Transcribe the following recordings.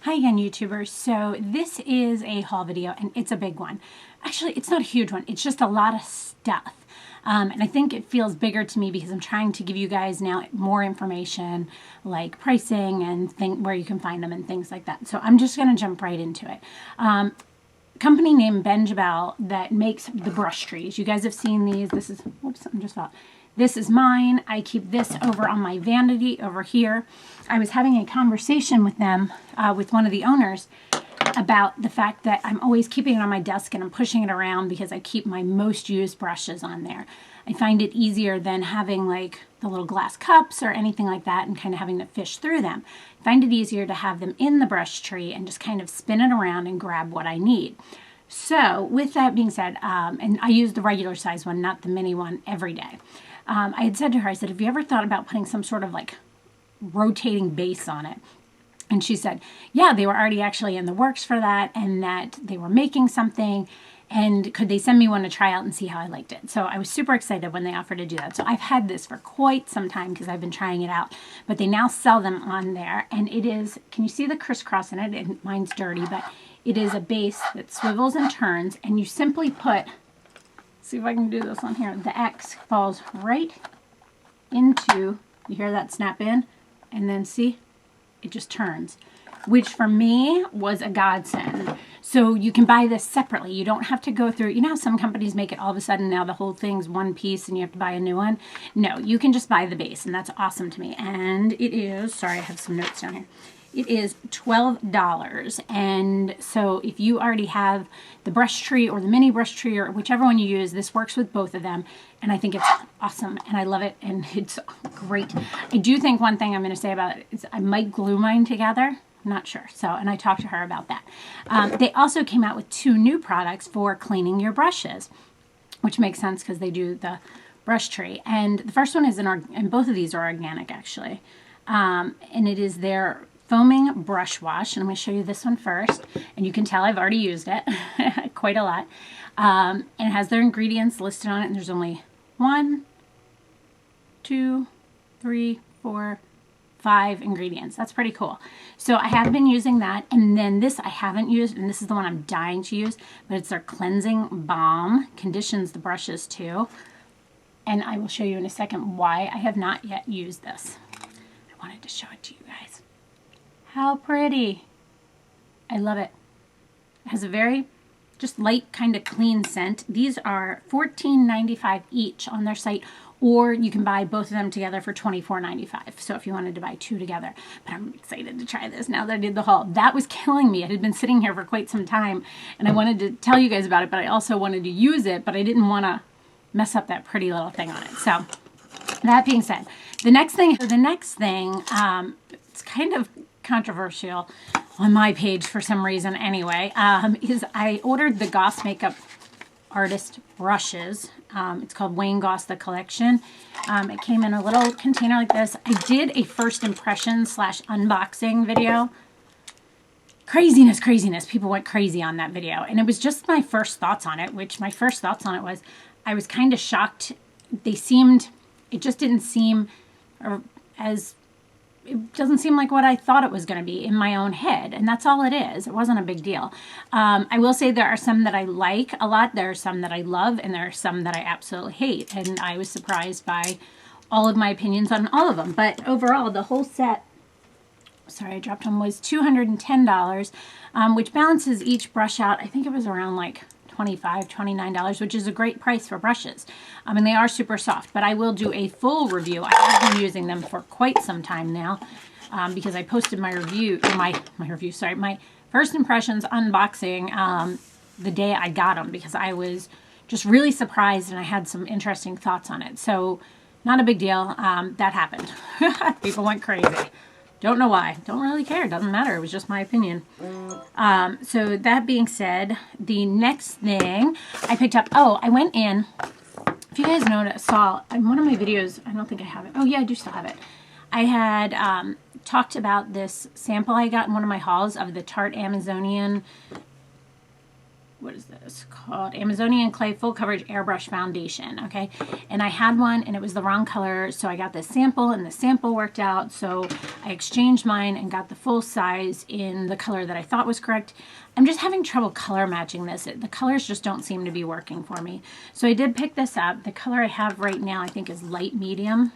Hi again, YouTubers. So this is a haul video and it's a big one. Actually, it's not a huge one. It's just a lot of stuff. And I think it feels bigger to me because I'm trying to give you guys now more information like pricing and where you can find them and things like that. So I'm just going to jump right into it. Company named BenJabelle that makes the brush trees. You guys have seen these. This is, whoops, I just thought. This is mine. I keep this over on my vanity over here. I was having a conversation with them, with one of the owners, about the fact that I'm always keeping it on my desk and I'm pushing it around because I keep my most used brushes on there. I find it easier than having like the little glass cups or anything like that and kind of having to fish through them. I find it easier to have them in the brush tree and just kind of spin it around and grab what I need. So with that being said, and I use the regular size one, not the mini one, every day. I had said to her, I said, have you ever thought about putting some sort of like rotating base on it? And she said, yeah, they were already actually in the works for that and that they were making something and could they send me one to try out and see how I liked it. So I was super excited when they offered to do that. So I've had this for quite some time because I've been trying it out, but they now sell them on there and it is, can you see the crisscross in it? And mine's dirty, but it is a base that swivels and turns and you simply put, see if I can do this on here, the X falls right into, you hear that snap in, and then see, it just turns, which for me was a godsend. So you can buy this separately. You don't have to go through, you know how some companies make it all of a sudden now the whole thing's one piece and you have to buy a new one? No, you can just buy the base and that's awesome to me. And it is, sorry, I have some notes down here. It is $12, and so if you already have the brush tree or the mini brush tree or whichever one you use, this works with both of them, and I think it's awesome, and I love it, and it's great. I do think one thing I'm going to say about it is I might glue mine together. I'm not sure, so, and I talked to her about that. They also came out with 2 new products for cleaning your brushes, which makes sense because they do the brush tree, and the first one is and both of these are organic actually, and it is their foaming brush wash, and I'm going to show you this one first, and you can tell I've already used it quite a lot, and it has their ingredients listed on it, and there's only 1, 2, 3, 4, 5 ingredients. That's pretty cool. So I have been using that, and then this I haven't used, and this is the one I'm dying to use, but it's their cleansing balm, conditions the brushes too, and I will show you in a second why I have not yet used this. I wanted to show it to you guys. How pretty. I love it. It has a very just light kind of clean scent. These are $14.95 each on their site, or you can buy both of them together for $24.95. So if you wanted to buy 2 together. But I'm excited to try this now that I did the haul. That was killing me. It had been sitting here for quite some time and I wanted to tell you guys about it, but I also wanted to use it, but I didn't want to mess up that pretty little thing on it. So that being said, the next thing, it's kind of controversial on my page for some reason anyway, is I ordered the Goths makeup artist brushes. It's called Wayne Goths The Collection. It came in a little container like this. I did a first impression / unboxing video. Craziness. People went crazy on that video. And it was just my first thoughts on it, which my first thoughts on it was I was kind of shocked. It just didn't seem it doesn't seem like what I thought it was going to be in my own head, and that's all it is. It wasn't a big deal. I will say there are some that I like a lot, there are some that I love, and there are some that I absolutely hate, and I was surprised by all of my opinions on all of them. But overall, the whole set, sorry, I dropped one, was $210, which balances each brush out. I think it was around like $25, $29, which is a great price for brushes. And they are super soft, but I will do a full review. I have been using them for quite some time now because I posted my review, my first impressions unboxing the day I got them because I was just really surprised and I had some interesting thoughts on it. So not a big deal. That happened. People went crazy. Don't know why. Don't really care. Doesn't matter. It was just my opinion. So that being said, the next thing I picked up, I went in. If you guys saw in one of my videos, I don't think I have it. Oh yeah, I do still have it. I had talked about this sample I got in one of my hauls of the Tarte Amazonian what is this called? Amazonian Clay Full Coverage Airbrush Foundation, okay? And I had one and it was the wrong color, so I got this sample and the sample worked out, so I exchanged mine and got the full size in the color that I thought was correct. I'm just having trouble color matching this. The colors just don't seem to be working for me. So I did pick this up. The color I have right now I think is light medium.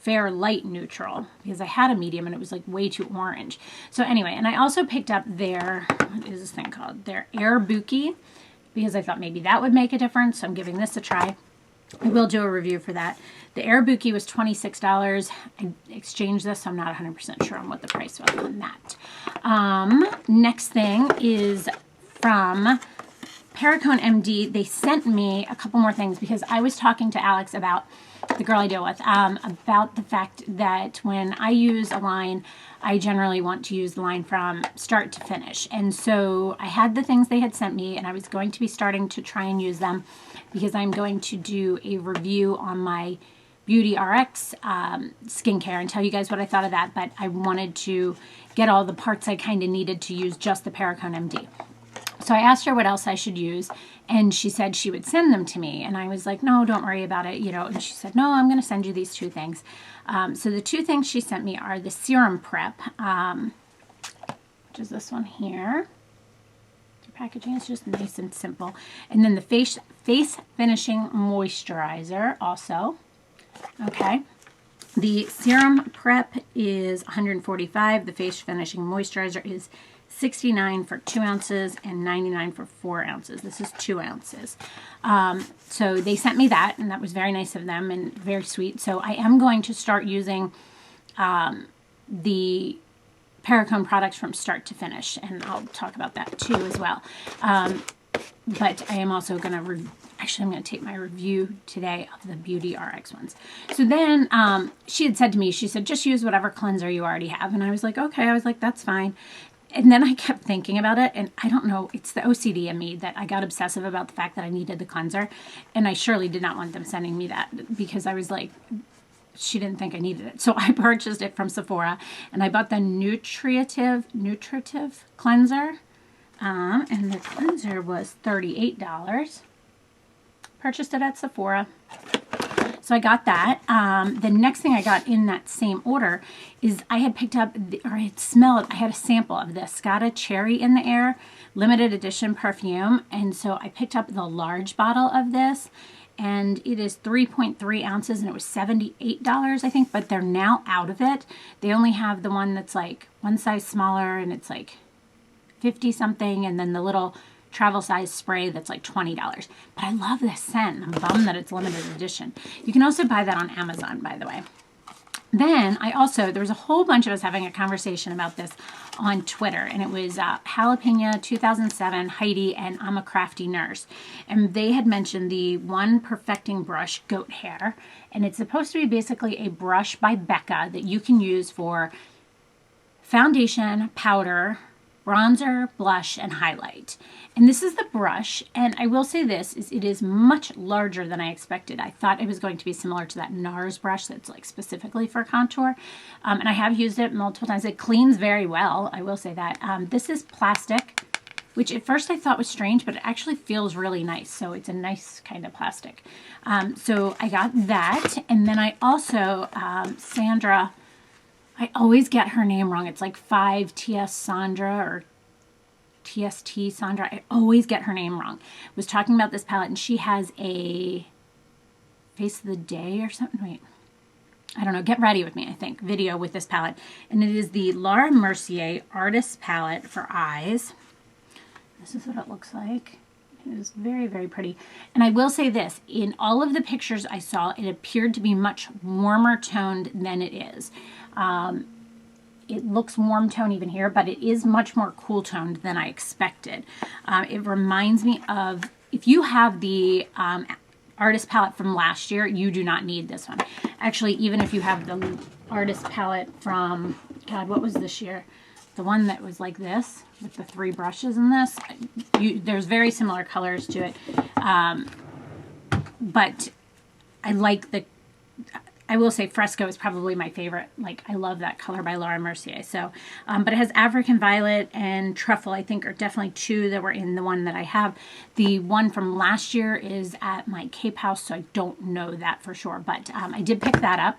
Fair light neutral, because I had a medium and it was like way too orange. So anyway, and I also picked up their, what is this thing called? Their Air Buki, because I thought maybe that would make a difference. So I'm giving this a try. I will do a review for that. The Air Buki was $26. I exchanged this, so I'm not 100% sure on what the price was on that. Next thing is from Perricone MD. They sent me a couple more things because I was talking to Alex about, the girl I deal with, about the fact that when I use a line, I generally want to use the line from start to finish. And so I had the things they had sent me, and I was going to be starting to try and use them because I'm going to do a review on my Beauty RX skincare and tell you guys what I thought of that. But I wanted to get all the parts I kind of needed to use just the Perricone MD. So I asked her what else I should use, and she said she would send them to me. And I was like, no, don't worry about it, you know. And she said, no, I'm going to send you these two things. So the two things she sent me are the Serum Prep, which is this one here. The packaging is just nice and simple. And then the Face Finishing Moisturizer also. Okay. The Serum Prep is $145. The Face Finishing Moisturizer is $69 for 2 ounces and $99 for 4 ounces. This is 2 ounces. So they sent me that, and that was very nice of them and very sweet. So I am going to start using the Perricone products from start to finish, and I'll talk about that too as well. But I am also going to, actually I'm going to take my review today of the Beauty RX ones. So then she had said to me, she said, just use whatever cleanser you already have. And I was like, okay. I was like, that's fine. And then I kept thinking about it, and I don't know, it's the OCD in me that I got obsessive about the fact that I needed the cleanser, and I surely did not want them sending me that because I was like, she didn't think I needed it. So I purchased it from Sephora, and I bought the nutritive cleanser, and the cleanser was $38. Purchased it at Sephora. So I got that. The next thing I got in that same order is I had picked up, I had a sample of the Scotta Cherry in the Air limited edition perfume. And so I picked up the large bottle of this, and it is 3.3 ounces, and it was $78, I think, but they're now out of it. They only have the one that's like one size smaller, and it's like 50 something, and then the little travel size spray that's like $20. But I love this scent. I'm bummed that it's limited edition. You can also buy that on Amazon, by the way. Then there was a whole bunch of us having a conversation about this on Twitter, and it was Jalapeno 2007, Heidi, and I'm a Crafty Nurse. And they had mentioned the One Perfecting Brush Goat Hair, and it's supposed to be basically a brush by Becca that you can use for foundation, powder, bronzer, blush, and highlight. And this is the brush, and I will say this, it is much larger than I expected. I thought it was going to be similar to that NARS brush that's like specifically for contour, and I have used it multiple times. It cleans very well, I will say that. This is plastic, which at first I thought was strange, but it actually feels really nice, so it's a nice kind of plastic. So I got that, and then I also, Sandra, I always get her name wrong. It's like 5TS Sandra or TST Sandra. I always get her name wrong. Was talking about this palette, and she has a Face of the Day or something. Wait, I don't know. Get Ready With Me, I think, video with this palette. And it is the Laura Mercier Artist Palette for Eyes. This is what it looks like. It is very, very pretty. And I will say this, in all of the pictures I saw, it appeared to be much warmer toned than it is. It looks warm tone even here, but it is much more cool toned than I expected. It reminds me of, if you have the artist palette from last year, you do not need this one. Actually, even if you have the artist palette from, God, what was this year? The one that was like this, with the 3 brushes in this. There's very similar colors to it. But I like I will say Fresco is probably my favorite. Like, I love that color by Laura Mercier. So, but it has African Violet and Truffle, I think, are definitely two that were in the one that I have. The one from last year is at my Cape House, so I don't know that for sure. But I did pick that up.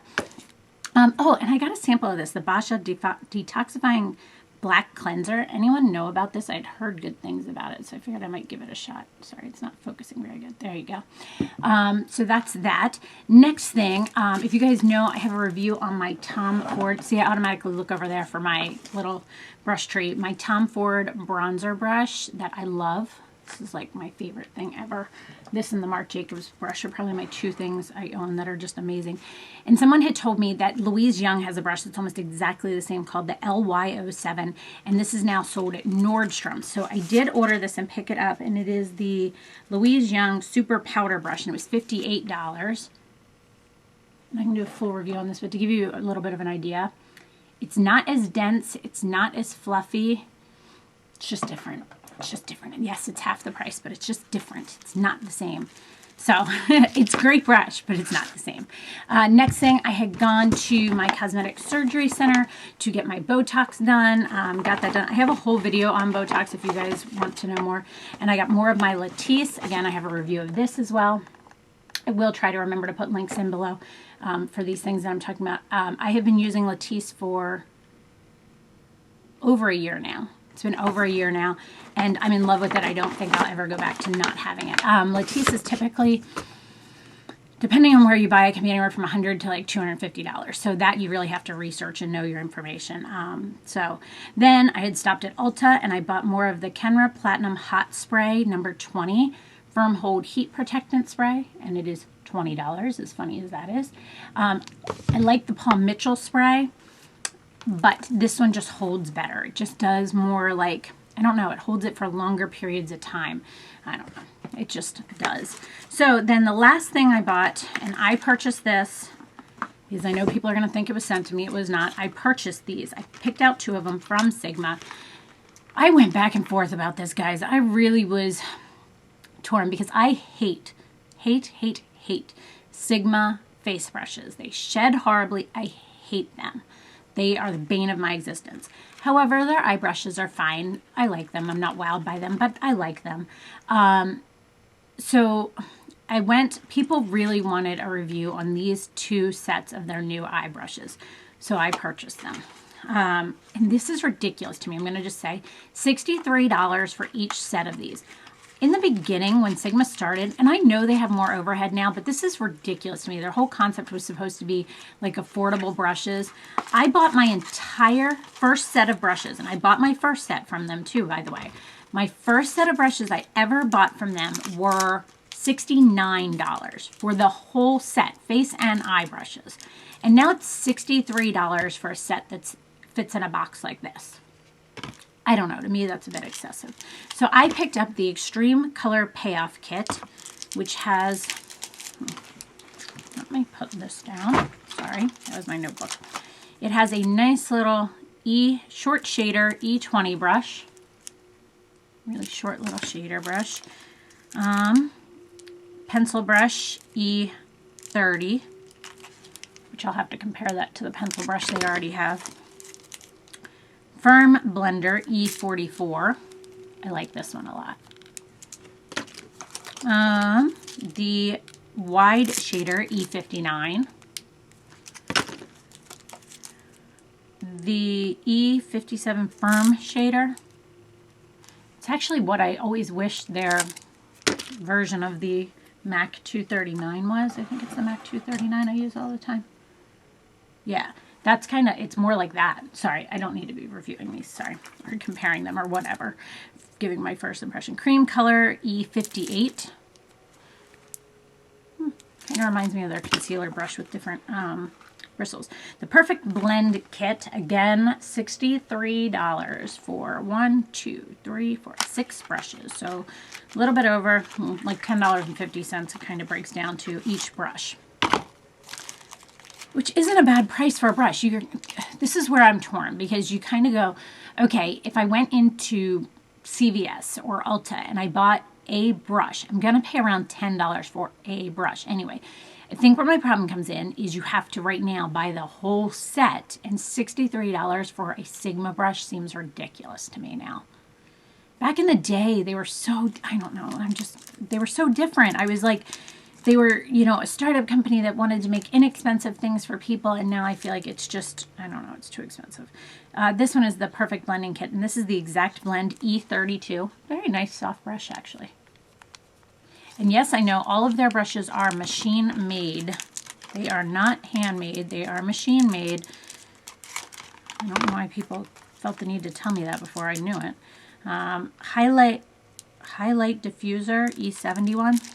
Oh, and I got a sample of this, the Basha Detoxifying Black Cleanser. Anyone know about this? I'd heard good things about it, so I figured I might give it a shot. Sorry, it's not focusing very good. There you go. So that's that. Next thing, if you guys know, I have a review on my Tom Ford. See, I automatically look over there for my little brush tree. My Tom Ford bronzer brush that I love. This is like my favorite thing ever. This and the Marc Jacobs brush are probably my two things I own that are just amazing. And someone had told me that Louise Young has a brush that's almost exactly the same called the LY07. And this is now sold at Nordstrom. So I did order this and pick it up. And it is the Louise Young Super Powder Brush. And it was $58. And I can do a full review on this, but to give you a little bit of an idea, it's not as dense. It's not as fluffy. It's just different. It's just different. And yes, it's half the price, but it's just different. It's not the same. So it's a great brush, but it's not the same. Next thing, I had gone to my cosmetic surgery center to get my Botox done. Got that done. I have a whole video on Botox if you guys want to know more. And I got more of my Latisse. Again, I have a review of this as well. I will try to remember to put links in below for these things that I'm talking about. I have been using Latisse for over a year now. It's been over a year now, and I'm in love with it. I don't think I'll ever go back to not having it. Latisse is typically, depending on where you buy it, can be anywhere from $100 to like $250. So that you really have to research and know your information. So then I had stopped at Ulta, and I bought more of the Kenra Platinum Hot Spray number 20 Firm Hold Heat Protectant Spray, and it is $20, as funny as that is. I like the Paul Mitchell spray, but this one just holds better. It just does more like, I don't know, it holds it for longer periods of time. I don't know. It just does. So then the last thing I bought, and I purchased this, because I know people are going to think it was sent to me. It was not. I purchased these. I picked out two of them from Sigma. I went back and forth about this, guys. I really was torn because I hate Sigma face brushes. They shed horribly. I hate them. They are the bane of my existence. However, their eye brushes are fine. I like them. I'm not wowed by them, but I like them. So I went, people really wanted a review on these two sets of their new eye brushes. So I purchased them. And this is ridiculous to me. I'm going to just say $63 for each set of these. In the beginning, when Sigma started, and I know they have more overhead now, but this is ridiculous to me. Their whole concept was supposed to be like affordable brushes. I bought my entire first set of brushes, and I bought my first set from them too, by the way. My first set of brushes I ever bought from them were $69 for the whole set, face and eye brushes. And now it's $63 for a set that fits in a box like this. I don't know. To me, that's a bit excessive. So I picked up the Extreme Color Payoff Kit, which has, let me put this down. Sorry, that was my notebook. It has a nice little short shader E20 brush. Really short little shader brush. Pencil brush E30, which I'll have to compare that to the pencil brush they already have. Firm blender E44. I like this one a lot. The wide shader E59. The E57 firm shader. It's actually what I always wished their version of the MAC 239 was. I think it's the MAC 239 I use all the time. Yeah. That's kind of, it's more like that. Sorry, I don't need to be reviewing these, sorry, or comparing them or whatever. Giving my first impression. Cream color E58. Kind of reminds me of their concealer brush with different bristles. The Perfect Blend Kit, again, $63 for 6 brushes. So a little bit over, like $10.50 it kind of breaks down to each brush. Which isn't a bad price for a brush. This is where I'm torn, because you kind of go, okay, if I went into CVS or Ulta and I bought a brush, I'm going to pay around $10 for a brush anyway. I think where my problem comes in is you have to right now buy the whole set, and $63 for a Sigma brush seems ridiculous to me now. Back in the day, they were so, I don't know, they were so different. I was like, they were, you know, a startup company that wanted to make inexpensive things for people, and now I feel like it's just, I don't know, it's too expensive. This one is the Perfect Blending Kit, and this is the Exact Blend E32. Very nice soft brush, actually. And yes, I know all of their brushes are machine made. They are not handmade. They are machine made. I don't know why people felt the need to tell me that before I knew it. Highlight Diffuser E71.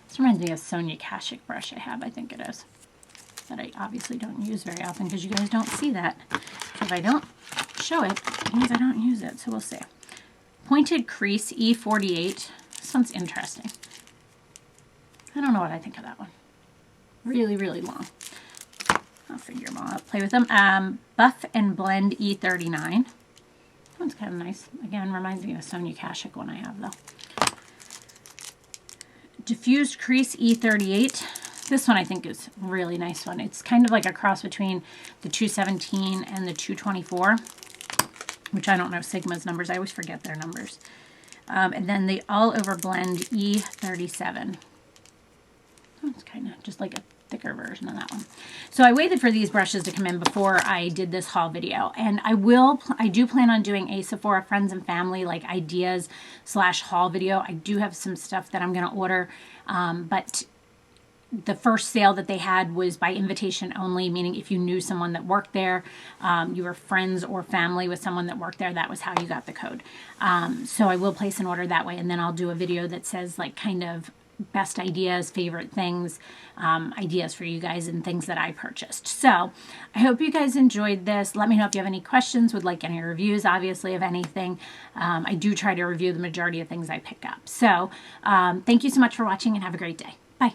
This reminds me of Sonia Kashuk brush I have, I think it is. That I obviously don't use very often because you guys don't see that. So if I don't show it, it means I don't use it. So we'll see. Pointed Crease E48. This one's interesting. I don't know what I think of that one. Really, really long. I'll figure them all out. Play with them. Buff and Blend E39. This one's kind of nice. Again, reminds me of a Sonia Kashuk one I have, though. Diffused Crease E38. This one I think is a really nice one. It's kind of like a cross between the 217 and the 224, which I don't know Sigma's numbers. I always forget their numbers. And then the All Over Blend E37. It's kind of just like a thicker version of that one. So I waited for these brushes to come in before I did this haul video. And I do plan on doing a Sephora Friends and Family like ideas / haul video. I do have some stuff that I'm going to order. But the first sale that they had was by invitation only, meaning if you knew someone that worked there, you were friends or family with someone that worked there, that was how you got the code. So I will place an order that way, and then I'll do a video that says like kind of best ideas, favorite things, ideas for you guys and things that I purchased. So I hope you guys enjoyed this. Let me know if you have any questions, would like any reviews, obviously, of anything. I do try to review the majority of things I pick up. So thank you so much for watching and have a great day. Bye.